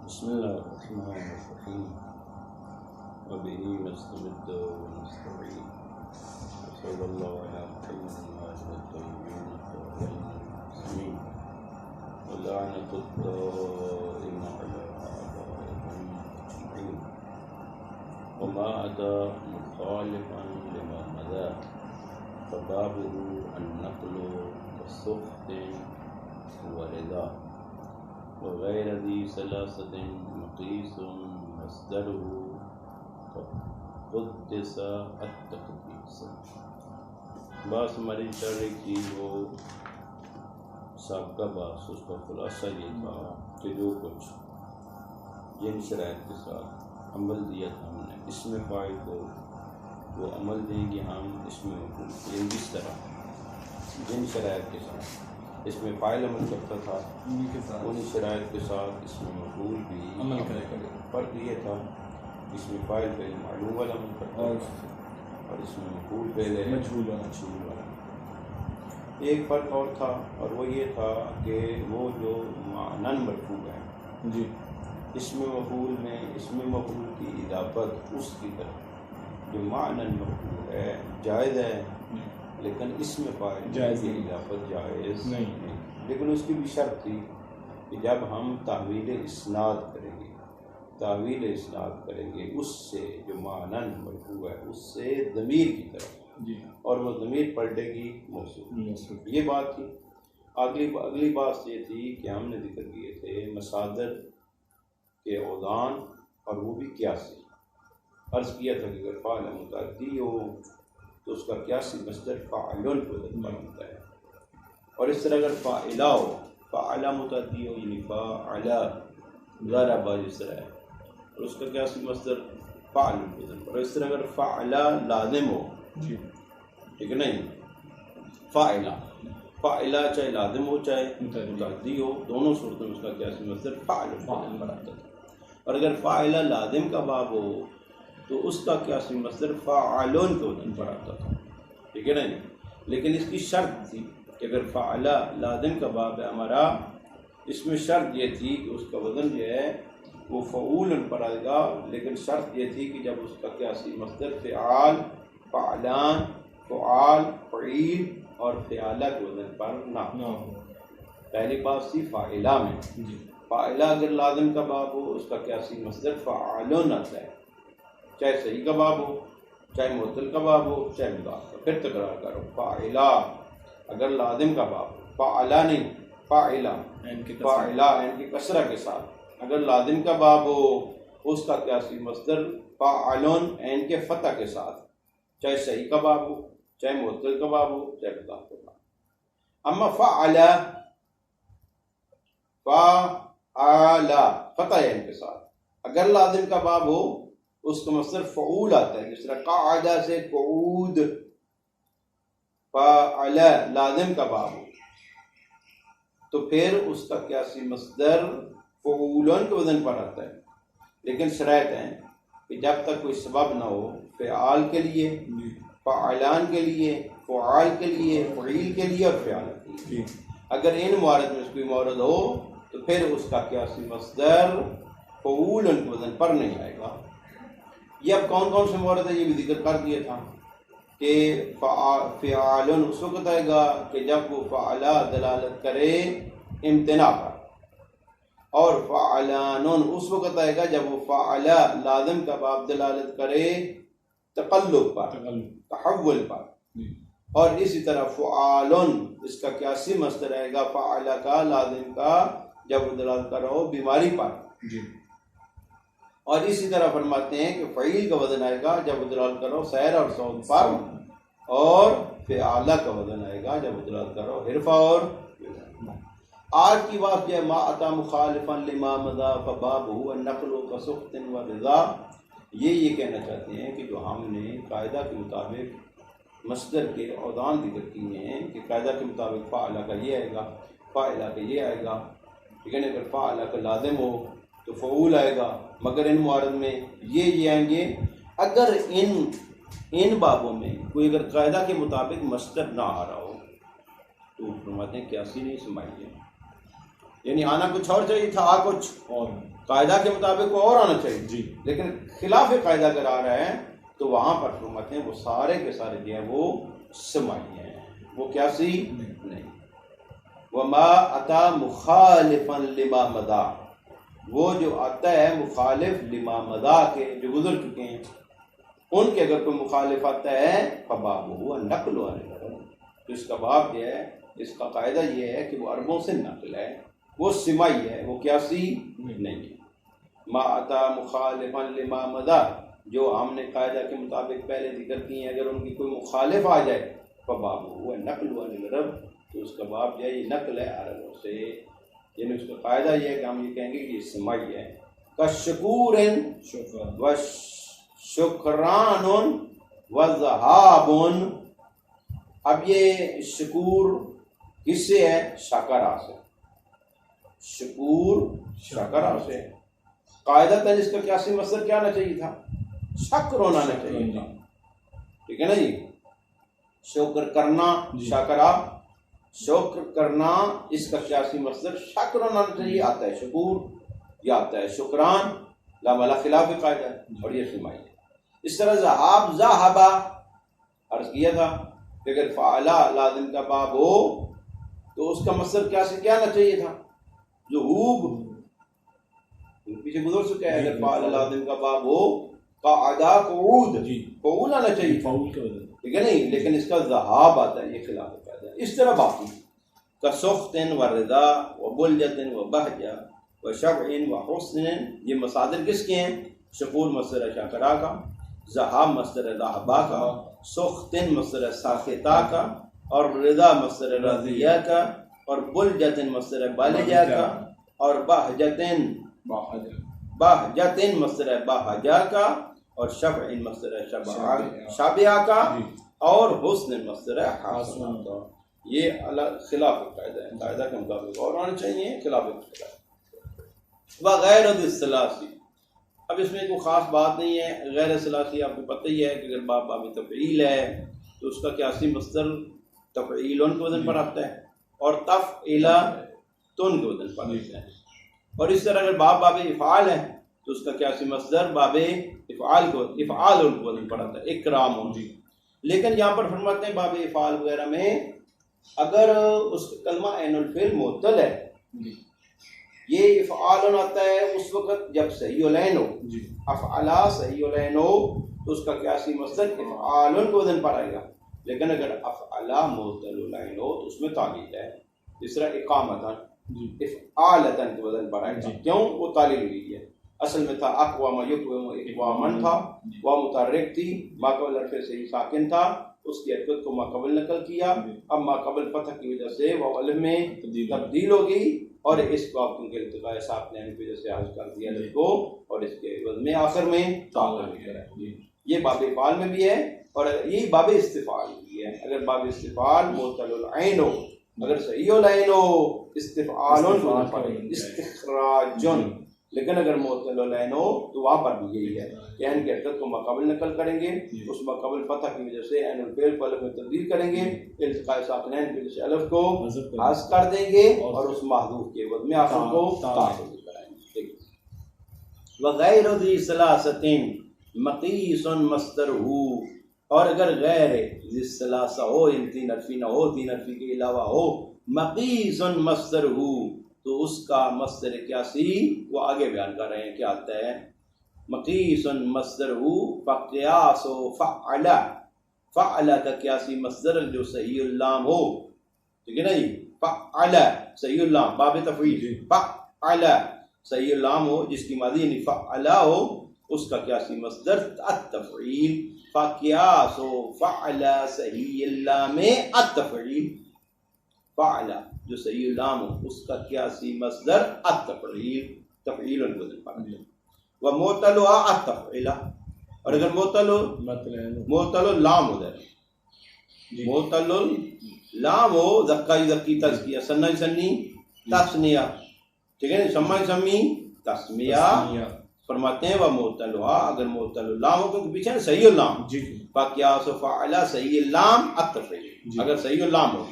بسم الله الرحمن الرحيم وبه نستمد ونستعين وصلى الله على محمد وعلى الطيبين الطاهرين المسلمين ولعنة الدائم على أعدائهم أجمعين وما أتى مخالفا لما مضى فبابه النقل والسخط ورضا وغير ذي ثلاثة مقيس مصدره قدس التقديس. بات ہماری چل رہی تھی وہ سابقہ بات، اس کا خلاصہ یہ تھا کہ جو کچھ جن شرائط کے ساتھ عمل دیا تھا ہم نے اس میں فاعل کو وہ عمل دیں گے ہم اس میں مفعول کو، اس طرح جن شرائط کے ساتھ اس میں فاعل عمل کرتا تھا انہی شرائط کے ساتھ اس میں مفعول بھی عمل کرے گا. فرق یہ تھا اس میں فاعل پہلے معلوم والا عمل کرتا تھا اور اس میں مفعول پہلے مجہول والا. ایک فرق اور تھا اور وہ یہ تھا کہ وہ جو معنن مرفوع ہے جی اس میں مفعول میں اس میں مفعول کی اضافت اس کی طرف جو معنن مرفوع ہے جائز ہے، لیکن اس میں فاعل جائز کی اضافت جائز نہیں، لیکن اس کی بھی شرط تھی کہ جب ہم تحویل اسناد کریں گے اس سے جو معنن مرفوع ہے اس سے ضمیر کی طرف جی، اور وہ ضمیر پلٹے گی موصوف. یہ بات تھی. اگلی بات یہ تھی کہ ہم نے ذکر کیے تھے مصادر کے اوزان اور وہ بھی قیاسی. عرض کیا تھا کہ اگر فاعل متعدی ہو تو اس کا قیاسی مصدر فاعلن کو بنتا ہے، اور اس طرح اگر فاعلہ ہو فاعلہ متعدی ہو یعنی فاعلہ ضرب جس طرح ہے اور اس کا قیاسی مصدر فاعل کو بنتا ہے، اور اس طرح اگر فاعلہ لازم ہو جی ٹھیک ہے نہیں فاعلہ چاہے لازم ہو چاہے متعدی ہو دونوں صورتوں میں اس کا قیاسی مصدر فاعل بناتا تھا. اور اگر فاعلہ لازم کا باب ہو تو اس کا قیاسی مصدر فاعلون کے وزن پر آتا تھا. ٹھیک ہے نا جی، لیکن اس کی شرط تھی کہ اگر فاعلہ لازم کا باب ہے ہمارا اس میں شرط یہ تھی کہ اس کا وزن جو ہے وہ فعولن پر آئے گا، لیکن شرط یہ تھی کہ جب اس کا قیاسی مصدر فعال فعلان فعال فعیل اور فعالہ کے وزن پر نہ ہو. پہلی بات تھی فاعلہ میں فاعلہ اگر لازم کا باب ہو اس کا قیاسی مصدر فعالون آتا ہے، چاہے صحیح کا باب ہو چاہے معطل کا باب ہو چاہے مضاف کا. پھر تکرار کرو فاعلہ اگر لازم کا باب ہو فاعلہ نہیں فاعلہ ان کی کسرہ کے ساتھ اگر لازم کا باب ہو اس کا قیاسی مصدر فاعلون ان کے فتح کے ساتھ، چاہے صحیح کا باب ہو چاہے معطل کا باب ہو چاہے مضاف کا باب. اما فاعلہ فتح ان کے ساتھ اگر لازم کا باب ہو اس کا مصدر فعول آتا ہے، جس طرح قاعدہ سے قعود. فعل لازم کا باب ہو تو پھر اس کا قیاسی مصدر فعولن کے وزن پر آتا ہے، لیکن شرائط ہیں کہ جب تک کوئی سبب نہ ہو فعال کے لیے فعلان کے لیے فعال کے لیے فعیل کے لیے اور فعال کے لیے. اگر ان موارد میں کوئی مورد ہو تو پھر اس کا قیاسی مصدر فعولن کے وزن پر نہیں آئے گا. یہ اب کون کون سے مورد ہے یہ بھی ذکر کر دیا تھا کہ فعالن اس وقت آئے گا کہ جب وہ فعلا دلالت کرے امتناع پر، اور فعلانن اس وقت آئے گا جب وہ فعلا لازم کا باب دلالت کرے تقلب پر تحول پر، اور اسی طرح فعالن اس کا قیاسی مصدر آئے گا فعلا کا لازم کا جب وہ دلالت کر رہا ہو بیماری پر جی. اور اسی طرح فرماتے ہیں کہ فعیل کا وزن آئے گا جب وہ دلالت کرو سیر اور صوت پر، اور فعالہ کا وزن آئے گا جب وہ دلالت کرو حرفہ اور. آج کی بات جو ہے ما اتا مخالفا لما مضى فبابه النقل وسخط ورضا. یہ کہنا چاہتے ہیں کہ جو ہم نے قاعدہ کے مطابق مصدر کے اوزان ذکر کیے ہیں کہ قاعدہ کے مطابق فاعلہ کا یہ آئے گا فاعلہ کا یہ آئے گا، ٹھیک ہے نا. اگر فاعلہ کا لازم ہو تو فعول آئے گا، مگر ان موارد میں یہ آئیں گے. اگر ان بابوں میں کوئی اگر قاعدہ کے مطابق مصدر نہ آ رہا ہو تو فرماتے ہیں قیاسی نہیں سمجھیے. یعنی آنا کچھ اور چاہیے تھا، آ کچھ اور قاعدہ کے مطابق کو اور آنا چاہیے جی، لیکن خلاف قاعدہ اگر آ رہا ہے تو وہاں پر فرماتے ہیں وہ سارے کے سارے جو ہیں وہ سماعی ہیں، وہ قیاسی نہیں۔ وما اتا مخالفا لما مضى، وہ جو آتا ہے مخالف لما مضى کے جو گزر چکے ہیں ان کے اگر کوئی مخالف آتا ہے فباب ہوا نقل والے، تو اس کا باب جو ہے اس کا قاعدہ یہ ہے کہ وہ عربوں سے نقل ہے، وہ سماعی ہے، وہ قیاسی نہیں ہے۔ ما اتا مخالفا لما مضى، جو ہم نے قاعدہ کے مطابق پہلے ذکر کی ہیں، اگر ان کی کوئی مخالف آ جائے فباب ہوا نقل والے عرب، تو اس کا باب جو ہے یہ نقل ہے عربوں سے، یعنی اس کا قاعدہ یہ ہے کہ ہم یہ کہیں گے کہ یہ سماعی ہے۔ کشکور و شکران و ذہاب، اب یہ شکور کس سے ہے؟ شاکرہ سے، شکور شاکرہ سے، قاعدتاً اس کا قیاسی مصدر کیا آنا چاہیے تھا؟ شکر ہونا چاہیے تھا، ٹھیک ہے نا جی، شکر کرنا شاکرہ، شکر کرنا اس کا قیاسی مصدر شکر ہونا چاہیے، آتا ہے شکور یا آتا ہے شکران، لا ملا خلاف قاعدہ ہے اور یہ سماعی ہے۔ اس طرح ذہاب ذہبا عرض کیا تھا کہ اگر فعلا لازم کا باب ہو تو اس کا مصدر کیا آنا چاہیے تھا؟ ذہوب، پیچھے گزر چکا ہے، اگر فعلا لازم کا باب ہو قعدہ قعود، فعول آنا چاہیے، ٹھیک ہے نہیں، لیکن اس کا ذہاب آتا ہے، یہ خلاف قاعدہ ہے۔ اس طرح باقی کسخط و رضا و بلجت و بہجہ و شبع و حسن، یہ مصادر کس کے ہیں؟ شکور مصدر شاکرہ کا، ذہاب مصدر ذہبا کا، سخط مصدر ساخطہ کا، اور رضا مصدر رضیہ کا، اور بلجت مصدر بالجہ کا، اور بہجتن مصدر بہجہ کا، اور شبع مصدر شابعہ کا، اور حسن مصدر حسن کا۔ یہ خلاف قاعدہ ہے، قاعدہ کے مطابق اور آنا چاہیے، خلاف قاعدہ وغیر الثلاثی۔ اب اس میں کوئی خاص بات نہیں ہے، غیر ثلاثی آپ کو پتہ ہی ہے کہ اگر باب باب تفعیل ہے تو اس کا قیاسی مصدر تفعیلن کے وزن پر آتا ہے اور تفعیلاتن کے وزن پر آتا ہے، اور اس طرح اگر باب باب افعال ہے تو اس کا قیاسی مصدر باب افعال کے وزن پر آتا ہے، اکرام جی۔ لیکن یہاں پر فرماتے ہیں باب افعال وغیرہ میں اگر اس کا کلمہ عین الفعل معطل ہے، یہ افعال آتا ہے اس وقت جب صحیح العین ہو، افعلا صحیح العین ہو تو اس کا قیاسی مصدر افعال کے وزن پر آئے گا، لیکن اگر افعلا معطل العین ہو تو اس میں تعلیل ہے، اس طرح اقامتن افعالتن کے وزن پر آئے گا، کیوں؟ وہ تعلیل ہوئی ہے، اصل میں تھا اقوام یقوم اقوامن تھا، وہ متحرک تھی، ما قبل حرف صحیح ساکن تھا، اس کی حرکت کو ما قبل نقل کیا، اب ما قبل فتح کی وجہ سے وہ علم میں تبدیل ہو گئی، اور اس کو آپ کے التقاء ساکن کی وجہ سے حذف کر دیا اس کو، اور اس کے عوض میں آخر میں تعلیل ہے۔ یہ باب افعال میں بھی ہے اور یہی باب استفعال بھی ہے۔ اگر باب استفعال معطل العین ہو، اگر صحیح العین ہو استفعال استخراجن، لیکن اگر معطل العین ہو تو وہاں پر بھی یہی ہے کہ عین کی حرکت کو ماقبل نقل کریں گے، اس ماقبل فتح کی وجہ سے عین الفعل کو الف میں تبدیل کریں گے، التقاء ساکنین کی وجہ سے الف کو حذف کر دیں گے اور اس محذوف کے عوض میں آخر کو تعلیل کرائیں گے۔ وغیر ذی ثلاثۃ مقیس مصدرہ، اور اگر غیر ذی ثلاثہ ہو، ان تین حرفی نہ ہو، تین حرفی کے علاوہ ہو، مقیس مصدرہ، تو اس کا مصدر قیاسی وہ آگے بیان کر رہے ہیں کیا آتا ہے۔ مقیس مصدرہ فقیاس فعل، فعل کا قیاسی مصدر جو صحیح اللام ہو، ٹھیک ہے نا جی، فعل صحیح اللام باب تفعیل، فعل صحیح اللام ہو جس کی ماضی یعنی فعلا ہو، اس کا قیاسی مصدر التفعیل، فقیاس فعل صحیح اللام التفعیل، فعل جو صحیح اللام ہو اس کا قیاسی مصدر التفعیل، تفعیل الوزن پر، و معطل التفعیل، اور اگر معطل اللام ہو جائے، معطل اللام ہو، ذکا یذکی تزکیہ، سنا سنی تسنیہ، ٹھیک ہے نا، سما سمی تسمیہ فرماتے ہیں، وہ معطل اگر معطل اللام ہو، کیونکہ پیچھے صحیح اللام، فقیاس فعل صحیح اللام التفعیل، اگر صحیح اللام ہو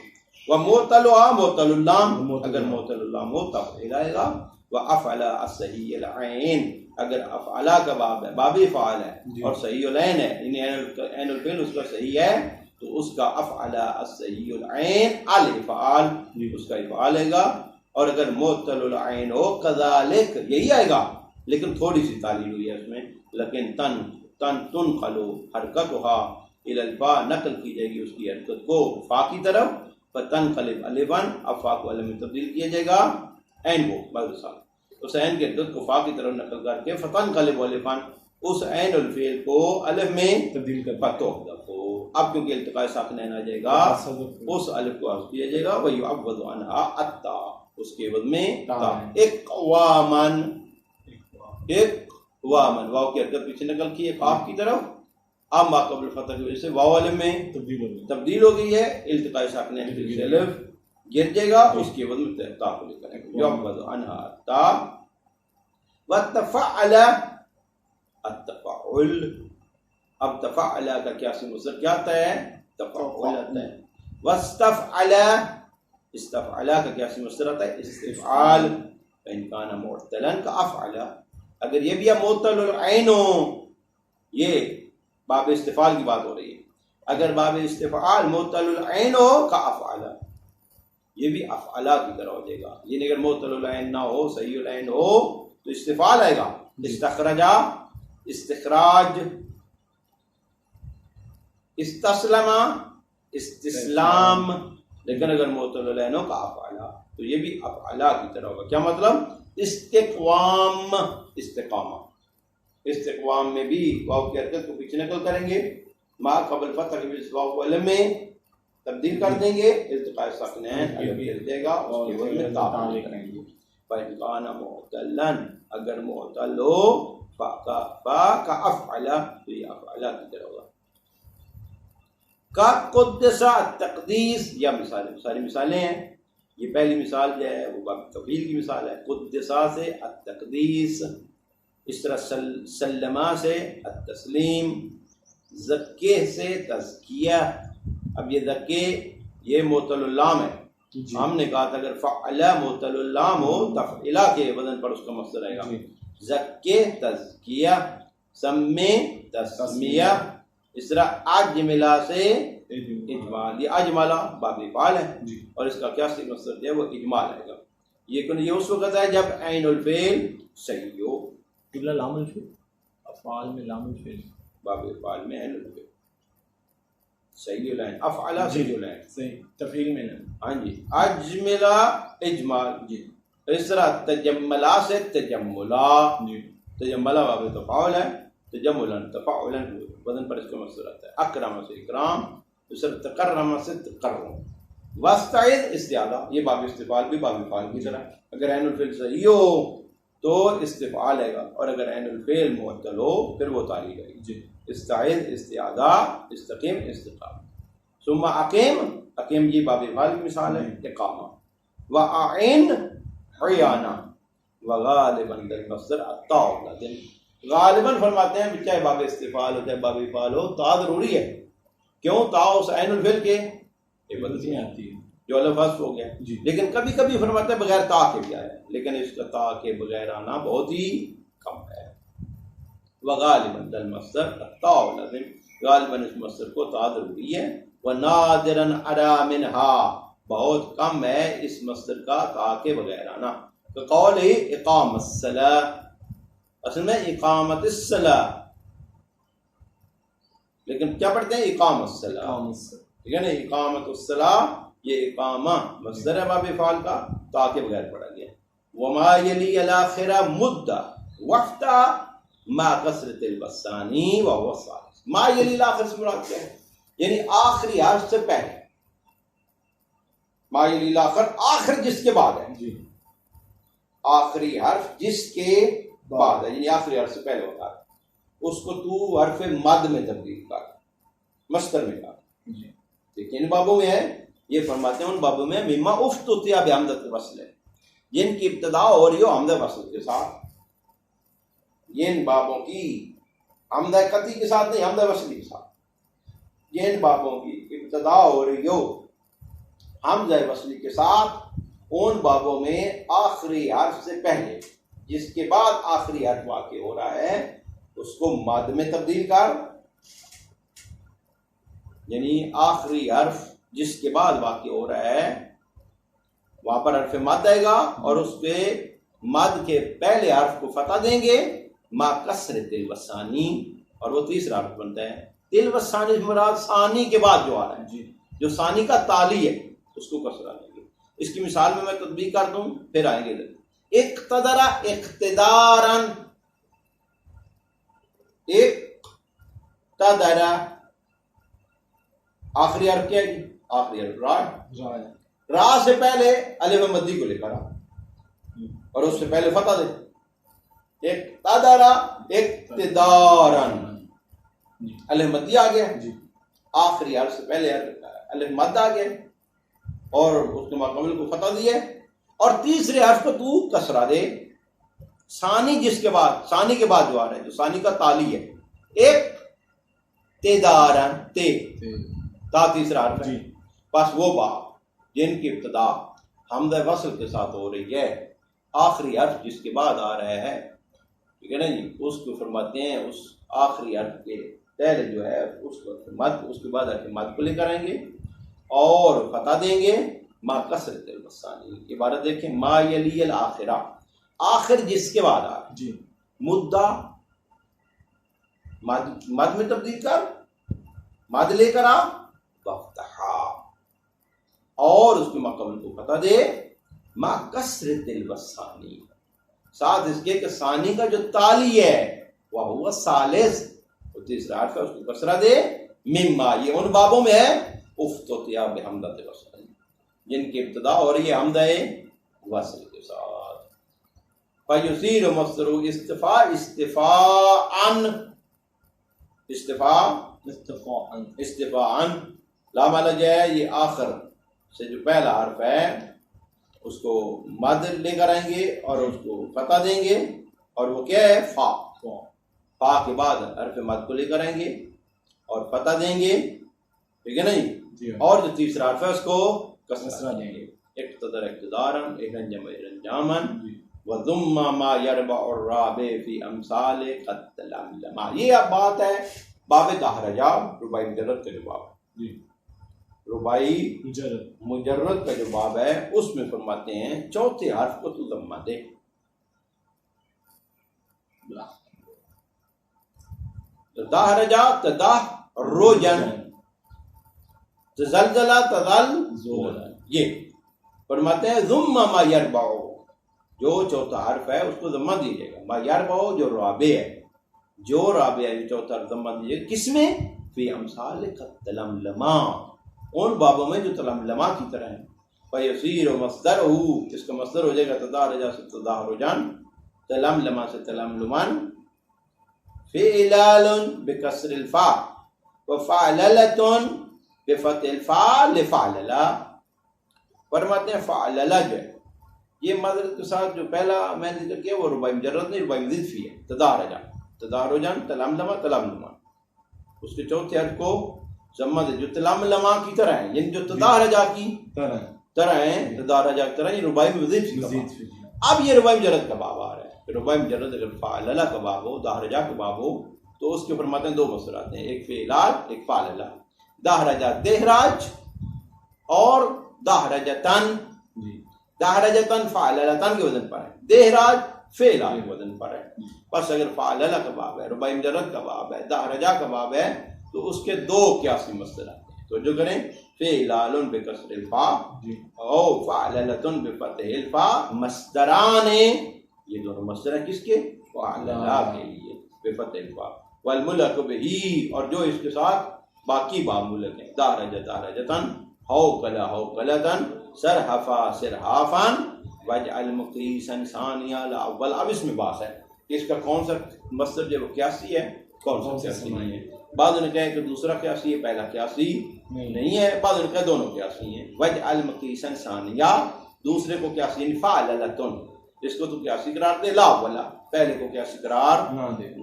و معتلها معتل اللام، اگر معتل اللام ہو تب فعل آئے گا. و افعل الصحیح العین، اگر افعلا کا باب ہے، باب فعال ہے اور صحیح العین ہے، یعنی عین الفعل اس کا صحیح ہے تو اس کا افعل الصحیح العین الافعال، اس کا افعال آئے گا. اور اگر معتل العین ہو کذالک، یہی آئے گا لیکن تھوڑی سی تعلیل ہوئی ہے اس میں، لیکن تنقل حرکتها الی الفاء، نقل کی جائے گی اس کی حرکت کو فا کی طرف، فتنقلب الفا، اب فا کو الف میں تبدیل کیا جائے گا عین کو بعد سال، اس عین کے حرکت کو فا کی طرف نقل کر کے فتنقلب الفا، اس عین الفعل کو الف میں تبدیل کر فتو کو، اب کیونکہ التقاء ساکنین آ جائے گا اس الف کو حذف کیا جائے گا. ویعوض عنها التا، اس کے عوض میں تا. اقوامن، اقوامن، واو کی حرکت پیچھے نقل کی ہے قاف کی طرف، اب ما قبل فتح کی وجہ سے واو الف میں تبدیل ہو گئی ہے، التقاء ساکنین سے الف گر جائے گا، اس کے عوض میں تا کو لکھ کریں گے. یعوض عنها تا. وتفعل التفعل، اب تفعل کا کیا سی مصدر کیا آتا ہے؟ تفعل آتا ہے. واستفعل، استفعل کا کیا سی مصدر آتا ہے؟ استفعال. فإن كان معتلا كأفعل، اگر یہ بھی معتل العین ہو، یہ باب استفعال کی بات ہو رہی ہے، اگر باب استفعال معتل العین ہو كأفعل، یہ بھی افعلا کی طرح ہو جائے گا. یعنی اگر معتل العین نہ ہو، صحیح العین ہو تو استفعال آئے گا. استخرجا، استخراج. استسلم، استسلام. لیکن اگر معتل العین ہو كأفعل تو یہ بھی افعلا کی طرح ہوگا. کیا مطلب؟ استقوام، استقامہ. استقوام میں بھی واو کی حرکت کو پیچھے نقل کریں گے، ما قبل فتح کی وجہ سے واو کو الف میں تبدیل کر دیں گے، التقاء ساکنین الف گر جائے گا، اس کے بعد میں تا کریں گے. فإن كان معتلا، اگر معتل ہو فا کا افعل تو یہ افعلا کی طرح ہوگا. کا قدس التقدیس، یا مثالیں، ساری مثالیں ہیں. یہ پہلی مثال جو ہے وہ باب تفعیل کی مثال ہے. قدسا سے التقدیس، اس طرح سلما سے التسلیم، زکے سے تزکیہ. اب یہ زکے یہ معتل اللام ہے. ہم نے کہا تھا اگر فعل معتل اللام ہو تفعیلہ کے وزن پر اس کا مصدر آئے گا. زکے تزکیہ، سمے تسمیہ. اس طرح اجملا سے اجمال، یہ اجملا باب فعل ہے اور اس کا کیا سی مصدر ہے وہ اجمال آئے گا. یہ اس وقت ہے جب عین الفعل صحیح ہو. لام الفعل، افعال میں لام الفعل، باب فعل میں عین الفعل صحیح العین، افعل صحیح العین، صحیح تفعیل میں نہیں. ہاں جی. اجملا اجمال. جی. اس طرح تجملا سے تجملا، تجملا باب تفاعل ہے، تجملا تفاعلا وزن پر اس کا مصدر آتا ہے. اکرم سے اکرام، اس طرح تکرم سے تکرم. واستعذ استعاذہ، یہ باب استفعال بھی باب فعل کی طرح. اگر عین الفعل صحیح ہو تو استفعال آئے گا، اور اگر عین الفعل معتل ہو پھر وہ تعلیل آئے گی. استعذ استعاذہ، استقیم استقام. ثم اقیم، اقیم یہ باب فعل کی مثال ہے، اقامہ. واعن عیانہ، وغالباً المصدر الطاء لازم. غالباً فرماتے ہیں چاہے باب استفعال ہو چاہے باب فعل ہو تا ضروری ہے. کیوں؟ تا اس عین الفعل کے عوض میں آتی ہے جو الف حذف ہو گیا. لیکن کبھی کبھی فرماتے ہیں بغیر تا کے بھی آیا، لیکن اس کا تا کے بغیر آنا بہت ہی کم ہے. وغالباً المصدر الطاء لازم، غالباً اس مصدر کو تا ضروری ہے. ونادراً ارا منها، بہت کم ہے اس مصدر کا تا کے بغیر آنا. قول ہی اقام الصلاۃ، اصل میں اقامت الصلاۃ، لیکن کیا پڑھتے ہیں؟ اقام الصلاۃ. ٹھیک ہے نا. اقامت الصلاۃ یہ اقامہ مصدر ہے باب فعل کا، تا کے بغیر پڑھا گیا. وما یلی الاخر مدہ وفتہ ما کثرت البسانی وهو الثالث. ما یلی الاخر سے مراد کیا ہے؟ یعنی آخری حرف سے پہلے. ما یلی الاخر، آخر جس کے بعد ہے، آخری حرف جس کے بعد ہے، یعنی آخری حرف سے پہلے ہوتا ہے، اس کو تو حرف مد میں تبدیل کر، مصدر میں کر. لیکن ان بابوں میں ہے، یہ فرماتے ہیں ان بابوں میں مما افتتح بحمزۃ الوصل ہے، جن کی ابتدا ہو رہی ہو حمزہ وصل کے ساتھ. ان بابوں کی حمزہ قطعی کے ساتھ نہیں، حمزہ وصلی کے ساتھ. ان بابوں کی ابتدا ہو رہی ہو حمزہ وصلی کے ساتھ ان بابوں میں آخری حرف سے پہلے جس کے بعد آخری حرف واقع ہو رہا ہے اس کو مد میں تبدیل کر، یعنی آخری حرف جس کے بعد واقع ہو رہا ہے وہاں پر حرف مد آئے گا اور اس پہ مد کے پہلے حرف کو فتح دیں گے، ما کسر تل وثانی، اور وہ تیسرا حرف بنتا ہے تل وثانی، مراد ثانی کے بعد جو آ رہا ہے، جو ثانی کا تالی ہے اس کو کسرہ دیں گے۔ اس کی مثال میں تطبیق کر دوں پھر آئیں گے ادھر۔ اقتدر اقتدارا، اقتدر آخری حرف کیا ہے جی؟ آخری حرف را، را سے پہلے الف مدی کو لے کر اور اس سے پہلے فتح دے، اقتدر اقتدارا، الف مدی آ گیا، آخری حرف سے پہلے الف مد آ گیا اور اس کے مکمل کو فتح دیا، اور تیسرے حرف کو تو کسرہ دے، ثانی جس کے بعد، ثانی کے بعد جو آ رہا ہے جو ثانی کا تالی ہے، ایک تیدارن، تے تا تیسرا حرف ہے، بس وہ با جن کی ابتدا حمزہ وصل کے ساتھ ہو رہی ہے، آخری حرف جس کے بعد آ رہا ہے، ٹھیک ہے نا جی، اس کو فرماتے ہیں اس آخری حرف کے پہلے جو ہے اس کو مد، اس کے بعد حرف مد کو لے کر آئیں گے اور فتح دیں گے، ما کسرت الوثانی، عبارت دیکھیں، ما یلی الاخرہ، آخر جس کے بعد آ جی، مدہ مد میں تبدیل کر، مد لے کر آ، وفتحا، اور اس کے مقابل کو فتح دے، ما کسرت الوثانی، ساتھ اس کے کہ ثانی کا جو تالی ہے وہ ہوا ثالث، اور تیسرا حرف ہے اس کو کسرہ دے، مما، یہ ان بابوں میں ہے افتتیا بحمدۃ وصل، جن کی ابتدا ہو رہی ہے حمدہ وصل کے ساتھ۔ فیصیر مصدر استفاء، استفاءً، استفاءً، لا مانا جائے یہ آخر سے جو پہلا حرف ہے اس کو مد لے کر آئیں گے اور اس کو فتح دیں گے، اور وہ کیا ہے؟ فا، فا کے بعد حرف مد کو لے کر آئیں گے اور فتح دیں گے، ٹھیک ہے نا جی، اور جو تیسرا حرف ہے اس کو کسرہ دیں گے، اقتدر اقتدارا، انجم انجاما، وضم ما یربع الرابع فی امثال قد تلملما۔ یہ اب بات ہے باب دہرجہ، رباعی مجرد کا جو باب، رباعی مجرد کا جو باب ہے اس میں فرماتے ہیں چوتھے حرف کو تو ضمہ دے، دہرجہ تدہرجن، تزلزلہ تزلزلن، یہ فرماتے ہیں ضم ما یربع، جو چوتھا حرف ہے اس کو ضمہ دیجیے گا، ما یربع جو رابع ہے، جو رابع ہے چوتھا حرف ضمہ دیجیے گا، کس میں؟ فی امثال قد تلملما، ان بابوں میں جو تلملما کی طرح ہیں، فیصیر مصدرہ، اس کا مصدر ہو جائے گا تدارجہ سے تدارجن، تلملما سے تلملمن، فعلال بکسر الفا، وفعللۃ بفتح الفا لفعللا، فرماتے ہیں فعللا جو ہے یہ معذرت کے ساتھ جو پہلا میں نے ذکر کیا وہ رباعی مجرد نہیں، رباعی مزید فی ہے، تدارجہ، تدارجن، تلملما، تلملما، اس کے چوتھے حرف کو ضمہ دے جو تلملما کی طرح ہیں، یعنی جو تدارجہ کی طرح ہیں، تدارجہ کی طرح، یہ رباعی مزید فی۔ اب یہ رباعی مجرد کا باب آ رہا ہے، رباعی مجرد اگر فعللا کا باب ہو، دہرجہ کا باب ہو تو اس کے فرماتے ہیں دو مصدر آتے ہیں، ایک فعلال ایک فعللا، دہرجہ دہراج اور دہرجتن، دہرجتن فعللتن کے وزن پر ہے، دہراج فعلال کے وزن پر ہے، بس اگر فعللا کا باب ہے، رباعی مجرد کا باب ہے، دہرجہ کا باب ہے تو اس کے دو قیاسی مصدر آتے ہیں، تو جو کریں فعلال بکسر الفا او فعللۃ بفتح الفا، مصدران، یہ دونوں مصدر ہیں کس کے؟ فعللا کے لیے بفتح الفا، والملک بہ، اور جو اس کے ساتھ باقی باب ملک ہیں، دہرجہ دہرجتن، حوکل حوکلتن، سرحفا سرحافن، واجعل مقیسا ثانیہ الاول۔ اب اس میں بات ہے کہ اس کا کون سا مصدر جو قیاسی ہے کون سا قیاسی نہیں ہے، بعض نے کہا کہ دوسرا قیاسی ہے پہلا قیاسی نہیں ہے، بعض نے کہا دونوں قیاسی ہیں، واجعل مقیسا ثانیہ، دوسرے کو قیاسی فعللۃ، جس کو تو قیاسی قرار دے، لا اولا، پہلے کو قیاسی قرار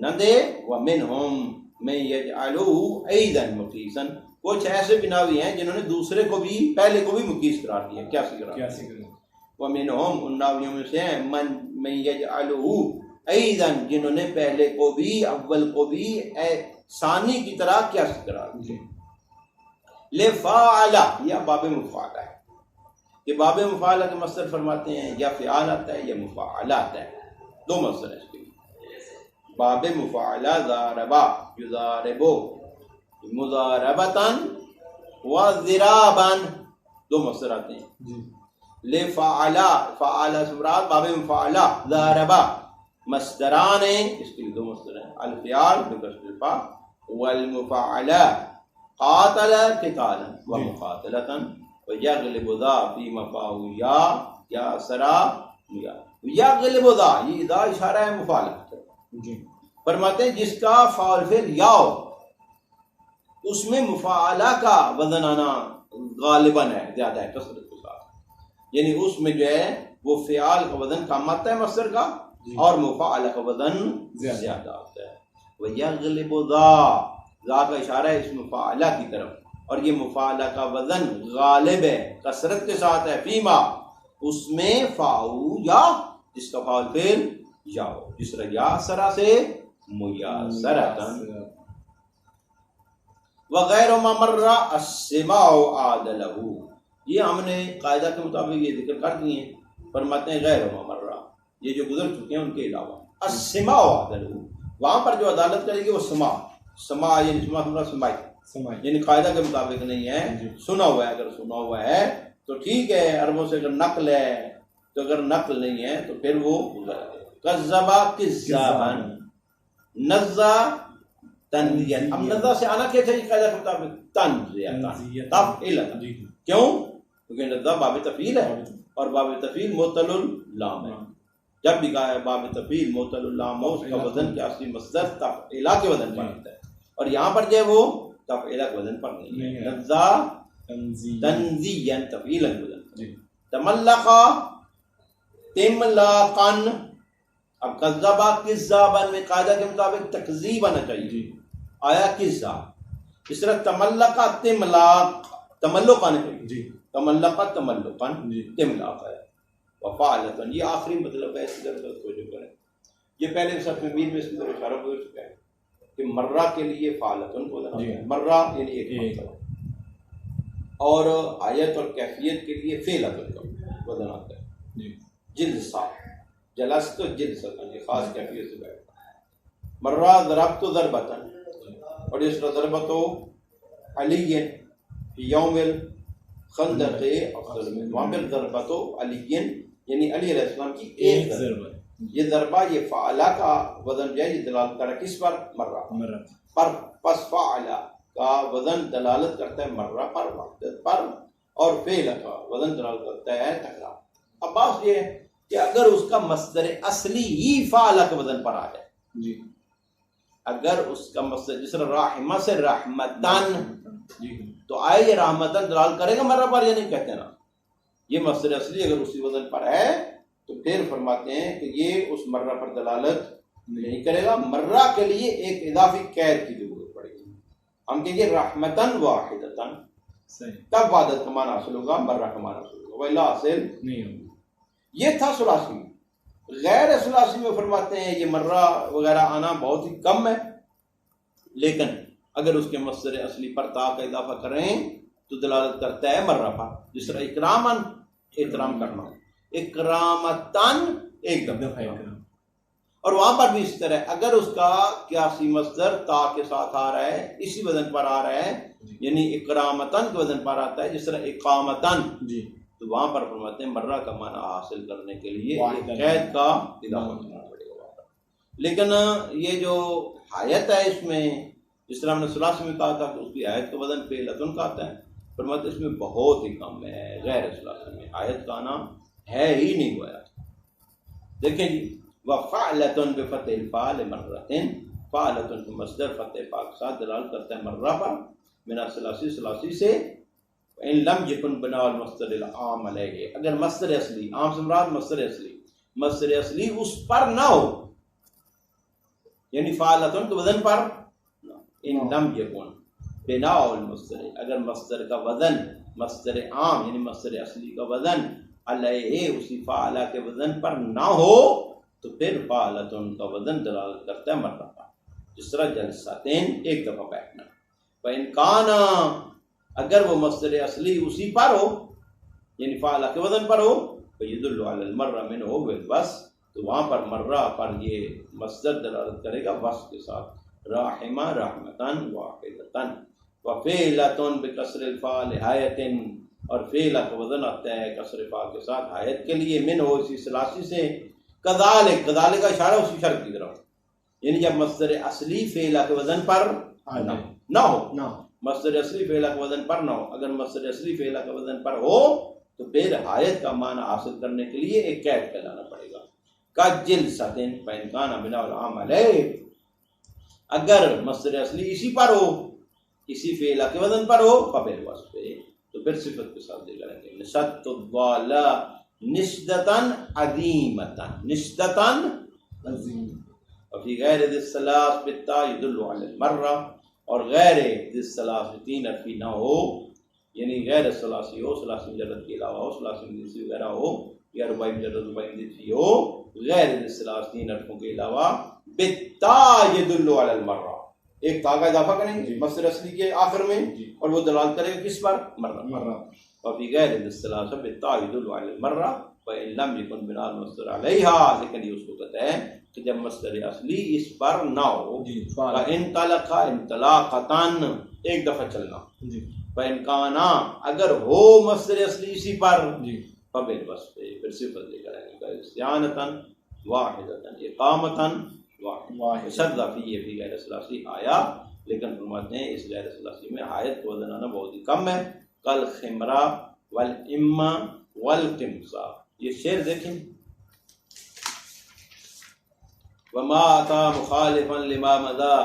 نہ دے، ومنہم من یجعلہ ایضا مقیسا، کچھ ایسے بناوی ہیں جنہوں نے دوسرے کو بھی پہلے کو بھی مقیس قرار دیا، قیاسی قرار دیا. وَمِنْهُمْ ان ناویوں میں سے ہیں من يَجْعَلُهُ أَيْضًا جنہوں نے پہلے کو بھی اول کو بھی ثانی کی طرح قیاسی قرار دیا. لِفَاعَلَ یا باب مفاعلہ ہے، کہ باب مفاعلہ کے مصدر فرماتے ہیں یا فعال آتا ہے یا مفاعلہ آتا ہے، دو مصدر ہیں اس کے لیے. باب مفاعلہ ضاربا یضاربو مضاربتاً وضراباً دو مصدر آتے ہیں. لفعلا فعلا سمرات باب مفعلا ضاربا مصدران ہیں، اس کے لیے دو مصدر ہیں، الفعال بکسر الفاء والمفعلا قاتل قتالا ومقاتلة ويغلب ذا في مفعول یا سرا یا یغلب ذا، یہ ذا اشارہ ہے مفعلہ. فرماتے ہیں جس کا فاعل فعل یا ہو اس میں مفعلہ کا وزن آنا غالباً ہے، زیادہ ہے کثرت کے ساتھ، یعنی اس میں جو ہے وہ فعال کا وزن کم آتا ہے مصدر کا اور مفعلہ کا وزن زیادہ آتا ہے. وَيَغْلِبُ ذا کا اشارہ ہے اس مفعلہ کی طرف، اور یہ مفعلہ کا وزن غالب ہے کثرت کے ساتھ ہے، فیما اس میں فاؤ یا جس کا فاعل فعل یا ہو، جس طرح یا سرا سے میسرۃ وغیر ما مر السماع عادلہ. یہ ہم نے قاعدہ کے مطابق یہ ذکر کر دیے ہیں. فرماتے ہیں غیر ما مر، یہ جو گزر چکے ہیں ان کے علاوہ، السماع عادلہ وہاں پر جو عدالت کرے گی وہ سماع یعنی سماعی یعنی قاعدہ کے مطابق نہیں ہے، سنا ہوا ہے. اگر سنا ہوا ہے تو ٹھیک ہے، عربوں سے اگر نقل ہے تو، اگر نقل نہیں ہے تو پھر وہ کذبا کذابا نزا تنزیت. اب نزا سے آنا کیا چاہیے قاعدہ کے مطابق؟ تنزیت تفعیلۃ. کیوں؟ کیونکہ نزا باب تفعیل ہے اور باب تفعیل معطل اللام ہے. جب بھی کہا ہے باب تفعیل معطل اللام ہو اس کا وزن کیا اصلی مصدر تفعیلہ کے وزن پر ہوتا ہے، اور یہاں پر جو ہے وہ تفعیلہ کے وزن پر نہیں ہے. نزا تنزیہ تفعیلہ کے وزن پر. تملقا تملاقن. اب کذبا کذابا میں قاعدہ کے مطابق تکذیب آنا چاہیے، آیا کذاب. اس طرح تملقا تملاق تملق آنے چاہیے، تملقا تملقن تملاق ہے. وفعلتن یہ آخری مطلب ہے، اس کی طرف توجہ کریں. یہ پہلے صف میں میں اس کی طرف اشارہ ہو چکا ہے کہ مرہ کے لیے فعلتن کو مرہ یعنی ایک مرتبہ، اور آیت اور کیفیت کے لیے فعلتن کا وزن آتا ہے. جلسہ جلست جلستن یہ خاص کیفیت سے بیٹھتا. مرہ ضربت ضربتن، اور اس طرح ضربت علی فی یوم الخندق افضل من وہاں پر ضربت علی یعنی علی علیہ السلام کی ایک ضربہ. یہ ضربہ یہ فعلہ کا وزن جو ہے یہ دلالت کرتا ہے کس پر؟ مرہ پر. پس فعلہ کا وزن دلالت کرتا ہے مرہ پر، وحدت پر، اور فعل کا وزن دلالت کرتا ہے تکرار. اب بات یہ ہے کہ اگر اس کا مصدر اصلی ہی فعلہ کے وزن پر آ جائے، اگر اس کا مصدر جس طرح رحمہ سے رحمتن تو آئے یہ رحمتن دلالت کرے گا مرہ پر یا نہیں؟ کہتے ہیں نا یہ مصدر اصلی اگر اسی وزن پر ہے تو پھر فرماتے ہیں کہ یہ اس مرہ پر دلالت نہیں کرے گا. مرہ کے لیے ایک اضافی قید کی ضرورت پڑے گی. ہم کہیں گے رحمتن واحدتن، تب وحدت کا معنی حاصل ہوگا، مرہ کا معنی حاصل ہوگا، ولا حاصل نہیں ہوگا. یہ تھا ثلاثی. غیر ثلاثی میں فرماتے ہیں یہ مرہ وغیرہ آنا بہت ہی کم ہے، لیکن اگر اس کے مصدر اصلی پر تا کا اضافہ کریں تو دلالت کرتا ہے مرہ پر. جس طرح اکرامن احترام کرنا، اکرامتن ایک دفعہ، اور وہاں پر بھی اس طرح اگر اس کا قیاسی مصدر تا کے ساتھ آ رہا ہے، اسی وزن پر آ رہا ہے، یعنی اکرامتن کے وزن پر آتا ہے، جس طرح اقامتن، تو وہاں پر فرماتے ہیں مرہ کا معنی حاصل کرنے کے لیے ایک قید کا اضافہ کرنا پڑے گا. لیکن یہ جو آیت ہے اس میں جس طرح ہم نے ثلاثی میں کہا تھا کہ اس کی آیت کا وزن فعلتن کا آتا ہے، فرماتے اس میں بہت ہی کم ہے. غیر ثلاثی میں آیت کا آنا ہے ہی نہیں ہوا. دیکھیں جی وفعلتن بفتح الفاء مرتين، فعلتن کا مصدر فتح فاء کے ساتھ دلالت کرتا ہے مرہ پر، من ثلاثی سے. ان لم یکن بنا المصدر العام علیہ، اگر مصدر اصلی عام سے مراد مصدر اصلی اس پر نہ ہو، یعنی فعلتن کے وزن پر، ان لم یکن بنا المصدر، اگر مصدر کا وزن مصدر عام یعنی مصدر اصلی کا وزن علیہ اسی فعلہ کے وزن پر نہ ہو تو پھر فعلتن کا وزن دلالت کرتا ہے مرہ پر، جس طرح جلساتین ایک دفعہ بیٹھنا۔ فإن کان اگر وہ مصدر اصلی اسی پر ہو یعنی فعلہ کے وزن پر ہو فیدل علی المرہ منہ بالوصف، تو وہاں پر مرہ پر یہ مصدر دلالت کرے گا وصف کے ساتھ، راحمہ رحمتن واحدتن، وفعلتن بکسر الفاء لحایتن، اور فعلہ کا وزن آتا ہے کسر فاء کے ساتھ حایت کے لیے، من ہو اسی ثلاثی سے، کذالک کذالک کا اشارہ اسی شرط کی طرف، یعنی جب مصدر اصلی فعلہ کے وزن پر نہ ہو، مصدر اصلی فعلہ کے وزن پر نہ ہو، اگر مصدر اصلی فعلہ کے وزن پر ہو تو پھر حایت کا معنی حاصل کرنے کے لیے ایک قید پھیلانا پڑے گا، کجلستن فإن کان بنا العام علیہ، اگر مصدر اصلی اسی پر ہو اسی فعلہ کے وزن پر ہو فبالوصف، تو پھر صفت کے ساتھ دے کریں گے، نشدت الضالہ نشدتاً عظیمتاً، نشدتاً وفی غیر ذی الثلاث بالتاء يدل علی المرہ، اور غیر ذی الثلاث تین حرفی نہ ہو یعنی غیر ثلاثی ہو، ثلاثی مجرد کے علاوہ ہو، ثلاثی مجرد وغیرہ ہو، یا رباعی مجرد رباعی مجرد ہو، غیر ذی الثلاث تین حرفوں کے علاوہ بالتاء يدل علی المرہ، ایک تا کا اضافہ کریں گے مصدر اصلی کے آخر میں اور وہ دلالت کرے گا کس پر؟ مرہ۔ وفی غیر ذی الثلاث بالتاء يدل علی المرہ وإن لم يكن بنا المصدر علیہا، لیکن یہ اس وقت ہے کہ جب مصدر اصلی اس پر نہ ہو، انطلق انطلاقتاً ایک دفعہ چلنا، فإن کان اگر ہو مصدر اصلی اسی پر فبالوصف، پھر صفت لے کر آئیں گے، استعانتاً واحدتاً اقامتاً واحد، شذ فی غیر ثلاثی آیا، لیکن فرماتے ہیں اس غیر ثلاثی میں آیت کو وزن آنا بہت ہی کم ہے، کل خمرہ والامہ والقمصہ، یہ شعر دیکھیں، وما اتا مخالفا لما مضى،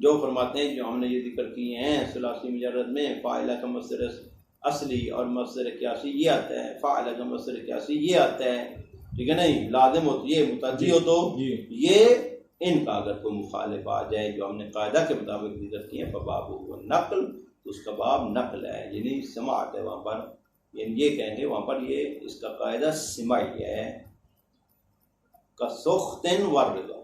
جو فرماتے ہیں جو ہم نے یہ ذکر کیے ہیں ثلاثی مجرد میں فاعلہ کا مصدر اصلی اور مصدر قیاسی یہ آتا ہے، فاعلہ کا مصدر قیاسی یہ آتا ہے، ٹھیک ہے نہیں، لازم ہو تو یہ متعدی ہو تو یہ، ان کا اگر کوئی مخالف آ جائے جو ہم نے قاعدہ کے مطابق ذکر کیے ہیں فبابہ نقل، تو اس کا باب نقل ہے یعنی سماعت ہے، وہاں پر یعنی یہ کہیں گے وہاں پر یہ اس کا قاعدہ سماعی ہے، کسخت والرضا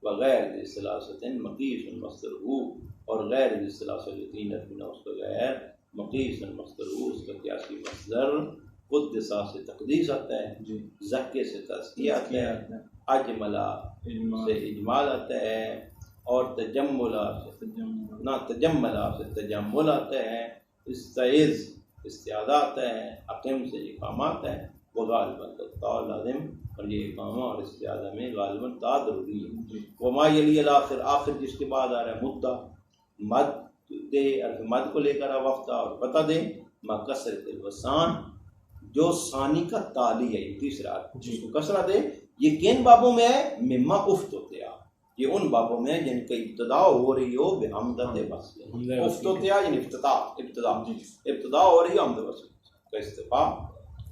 وغیر ذی ثلاثۃ مقیس مصدرہ، اور غیر ذی ثلاثۃ تین حرفنا اس کا غیر مقیس مصدرہ، اس کا قیاسی مصدر قدسہ سے تقدیس آتا ہے، زکے سے تزکیہ آتا ہے، اجملہ سے اجمال آتا ہے، اور تجملہ سے تجمل آتا ہے، استعز استعادہ آتا ہے، اقم سے اقامہ آتا ہے، وغالباً تا لازم، اور یہ اقامہ اور استعادہ میں غالباً تا ضروری ہے، وما یلی الاخر، آخر جس کے بعد آ رہا ہے مدہ، مد دے عرف مد کو لے کر وقت اور پتہ دے، ما کسرت الوسان، جو ثانی کا تالی ہے تیسرا جس کو کسرہ دے، یہ کن بابوں میں ہے؟ مما افت ہوتے ہیں، یہ ان بابوں میں جن کی ابتدا ہو رہی ہو بحمدت وصل، افت ہوتے ہیں یعنی ابتدا ہو رہی ہو حمد وصل کا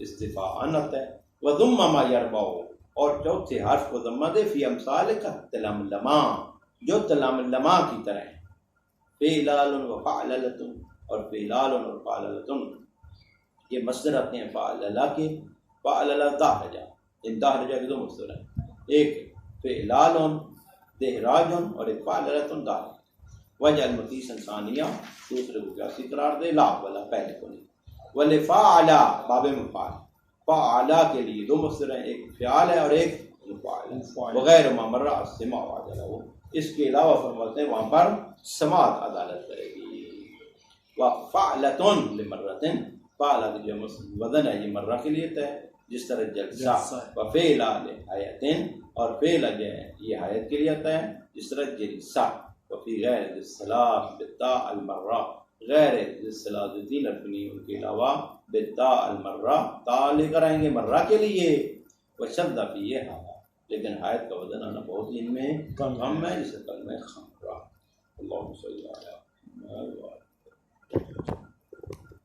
استفاء آتا ہے، وضم ما یربع، اور چوتھے حرف کو ضمہ دے، فی امثال کا تلملما، جو تلملما کی طرح ہے، فعلال و فعللۃ، اور فعلال اور فعللۃ یہ مصدر آتے ہیں فعللہ کے، فعللہ دہرجہ، ان دہرجہ کے دو مصدر ہیں، ایک فعلال دہراج اور ایک فعللۃ دہرجہ، وجہ المقیسا ثانیہ، دوسرے کو قیاسی قرار دے، لا والا پہلے کو نہیں، ولفعل باب مفعل، فعل کے لیے دو مصدر ہیں، ایک فعال ہے اور ایک مفعل، وغیر ما مر السماع وعدلہ، اس کے علاوہ فرماتے ہیں وہاں پر سماعت عدالت کرے گی، وفعلۃ لمرۃ، فعل جو وزن ہے یہ مرہ کے لیے ہے، جس طرح جلسہ، وفعل لحیۃ، اور فعل جو ہے یہ حیات کے لیے آتا ہے، جس طرح جلسہ، وفی غیر ذی الثلاث بالتاء المرہ، غیر ذی الثلاث تین حرفنی ان کے علاوہ بالتاء المرہ، تا لے کر آئیں گے مرہ کے لیے، وشد فیہ ہذا، لیکن حیات کا وزن آنا بہت ہی ان میں کم ہے، جسے کلمہ خمرہ۔ اللہم صلی اللہ علیہ وسلم۔